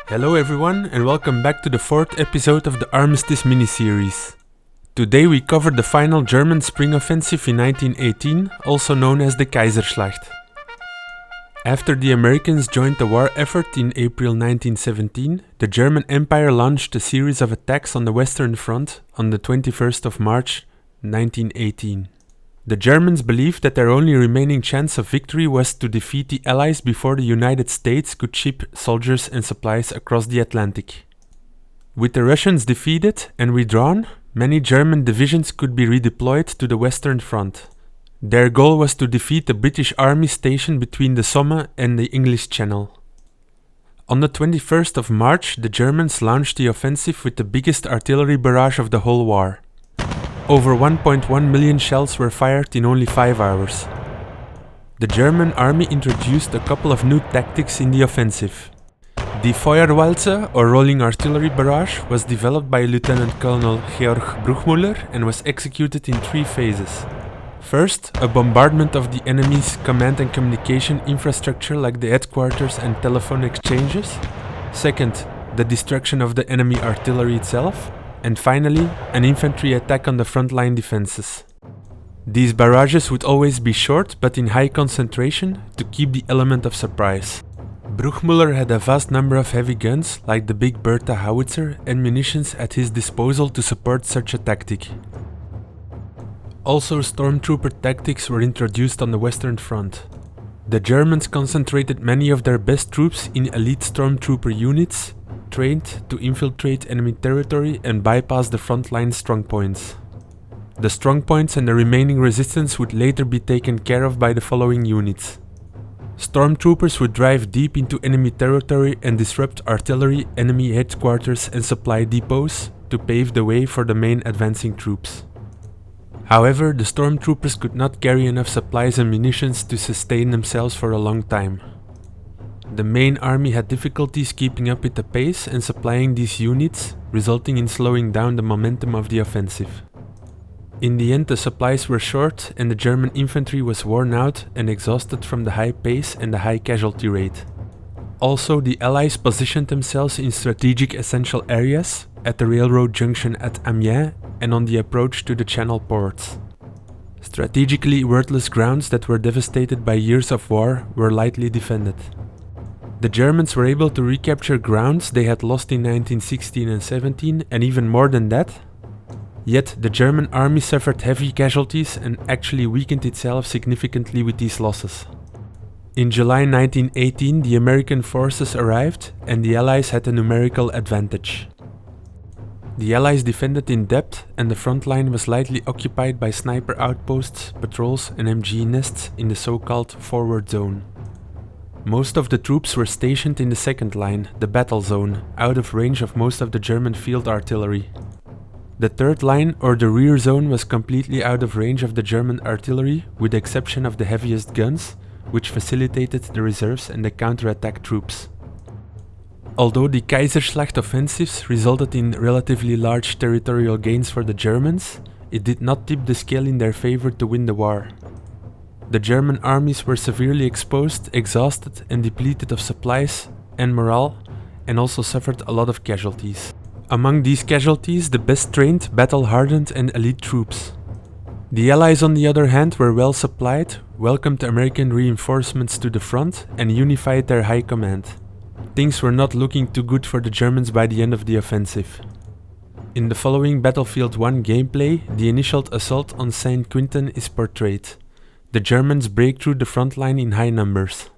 Hello everyone and welcome back to the 4th episode of the Armistice miniseries. Today we cover the final German spring offensive in 1918, also known as the Kaiserschlacht. After the Americans joined the war effort in April 1917, the German Empire launched a series of attacks on the Western Front on the 21st of March 1918. The Germans believed that their only remaining chance of victory was to defeat the Allies before the United States could ship soldiers and supplies across the Atlantic. With the Russians defeated and withdrawn, many German divisions could be redeployed to the Western Front. Their goal was to defeat the British Army stationed between the Somme and the English Channel. On the 21st of March, the Germans launched the offensive with the biggest artillery barrage of the whole war. Over 1.1 million shells were fired in only 5 hours. The German army introduced a couple of new tactics in the offensive. The Feuerwalze, or rolling artillery barrage, was developed by Lieutenant Colonel Georg Bruchmüller and was executed in 3 phases. First, a bombardment of the enemy's command and communication infrastructure like the headquarters and telephone exchanges. Second, the destruction of the enemy artillery itself. And finally, an infantry attack on the frontline defenses. These barrages would always be short but in high concentration to keep the element of surprise. Bruchmüller had a vast number of heavy guns like the Big Bertha howitzer and munitions at his disposal to support such a tactic. Also, stormtrooper tactics were introduced on the Western Front. The Germans concentrated many of their best troops in elite stormtrooper units, trained to infiltrate enemy territory and bypass the frontline strongpoints. The strongpoints and the remaining resistance would later be taken care of by the following units. Stormtroopers would drive deep into enemy territory and disrupt artillery, enemy headquarters and supply depots to pave the way for the main advancing troops. However, the stormtroopers could not carry enough supplies and munitions to sustain themselves for a long time. The main army had difficulties keeping up with the pace and supplying these units, resulting in slowing down the momentum of the offensive. In the end, the supplies were short and the German infantry was worn out and exhausted from the high pace and the high casualty rate. Also, the Allies positioned themselves in strategic essential areas, at the railroad junction at Amiens and on the approach to the Channel ports. Strategically worthless grounds that were devastated by years of war were lightly defended. The Germans were able to recapture grounds they had lost in 1916 and 17 and even more than that. Yet the German army suffered heavy casualties and actually weakened itself significantly with these losses. In July 1918 the American forces arrived and the Allies had a numerical advantage. The Allies defended in depth and the front line was lightly occupied by sniper outposts, patrols and MG nests in the so-called forward zone. Most of the troops were stationed in the second line, the battle zone, out of range of most of the German field artillery. The third line, or the rear zone, was completely out of range of the German artillery, with the exception of the heaviest guns, which facilitated the reserves and the counterattack troops. Although the Kaiserschlacht offensives resulted in relatively large territorial gains for the Germans, it did not tip the scale in their favor to win the war. The German armies were severely exposed, exhausted and depleted of supplies and morale, and also suffered a lot of casualties. Among these casualties, the best trained, battle-hardened and elite troops. The Allies on the other hand were well supplied, welcomed American reinforcements to the front and unified their high command. Things were not looking too good for the Germans by the end of the offensive. In the following Battlefield 1 gameplay, the initial assault on Saint-Quentin is portrayed. The Germans break through the front line in high numbers.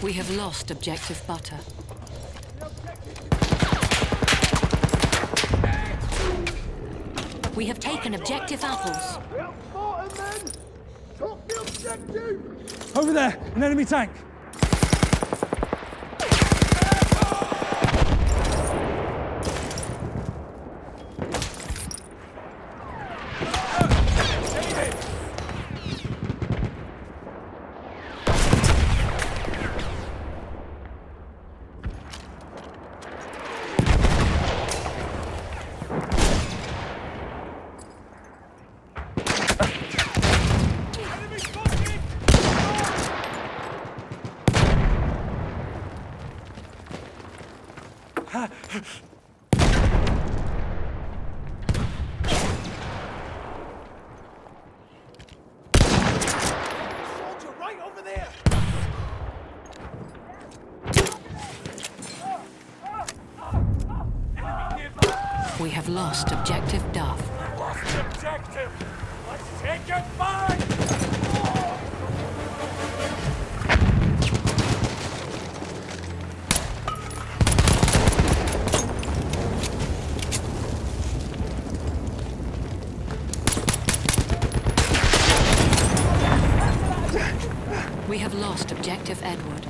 We have lost objective butter. We have taken objective apples. We have fought men! Took the objective! Over there, an enemy tank. Soldier right over there! We have lost objective Duff. Lost the objective! Let's take it back! We have lost objective Edward.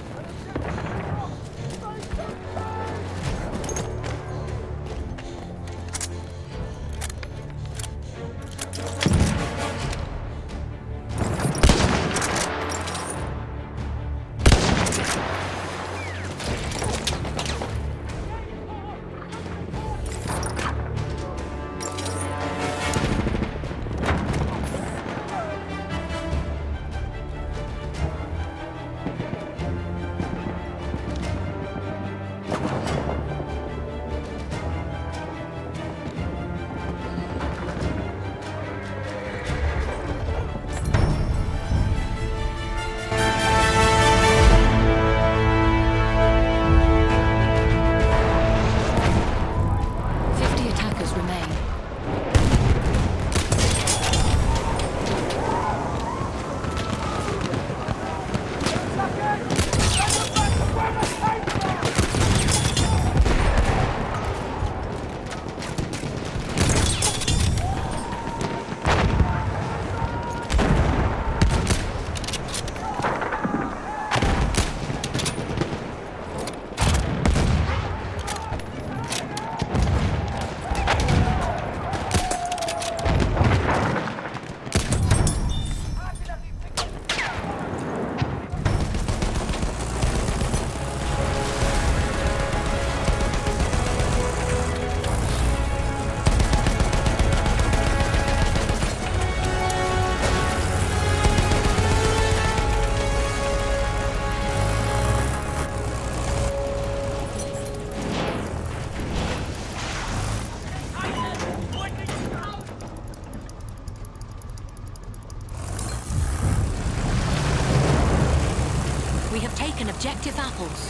We have taken objective apples.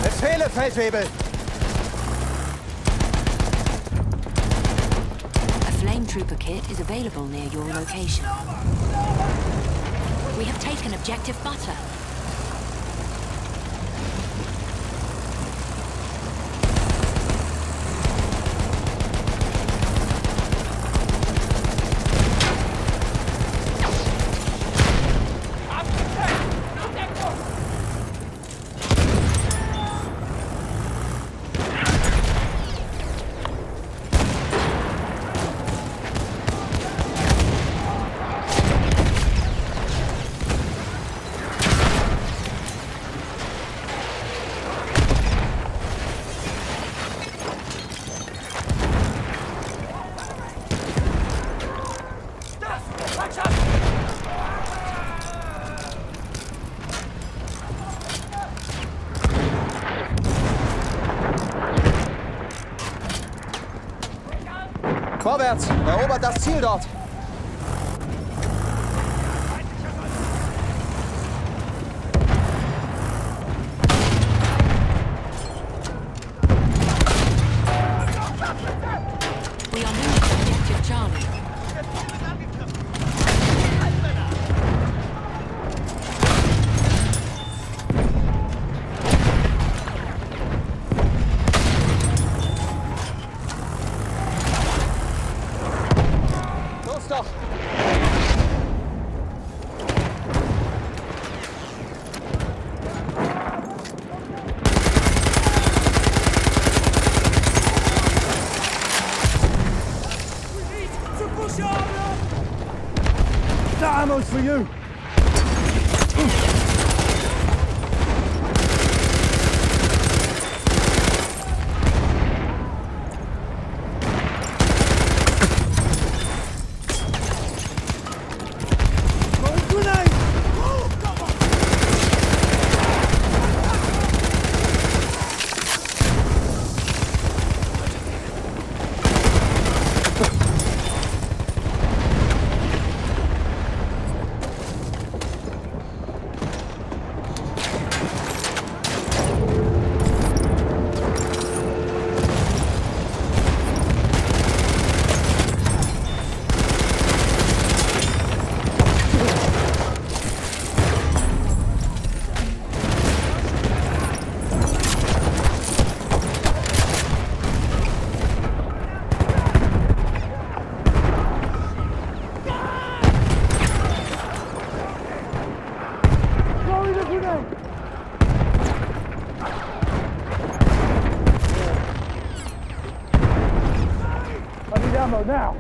Es fehle Feldwebel! A flame trooper kit is available near your location. We have taken objective butter. Vorwärts! Erobert das Ziel dort! That ammo's for you. I need ammo now.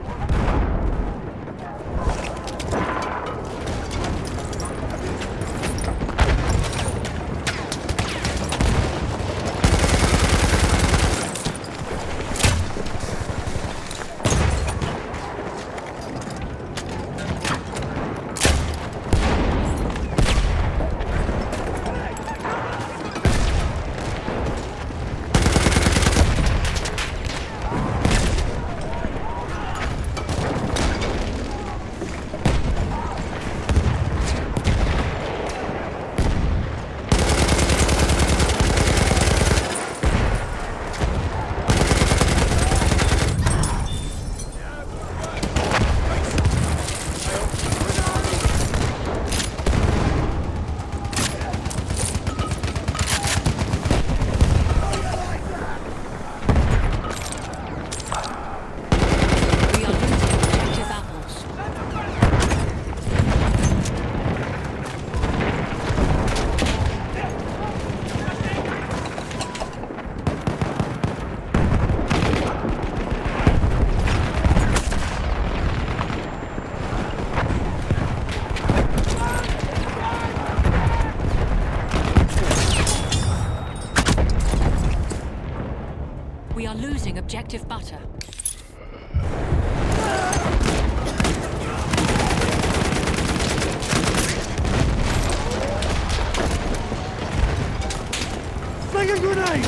We are losing objective butter. Sling a grenade!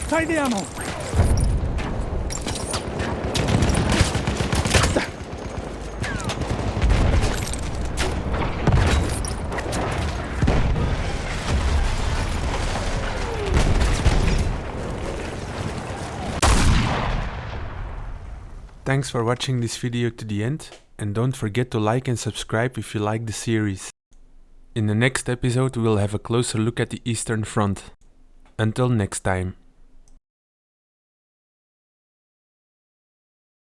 Take the ammo! Thanks for watching this video to the end, and don't forget to like and subscribe if you like the series. In the next episode we will have a closer look at the Eastern Front. Until next time.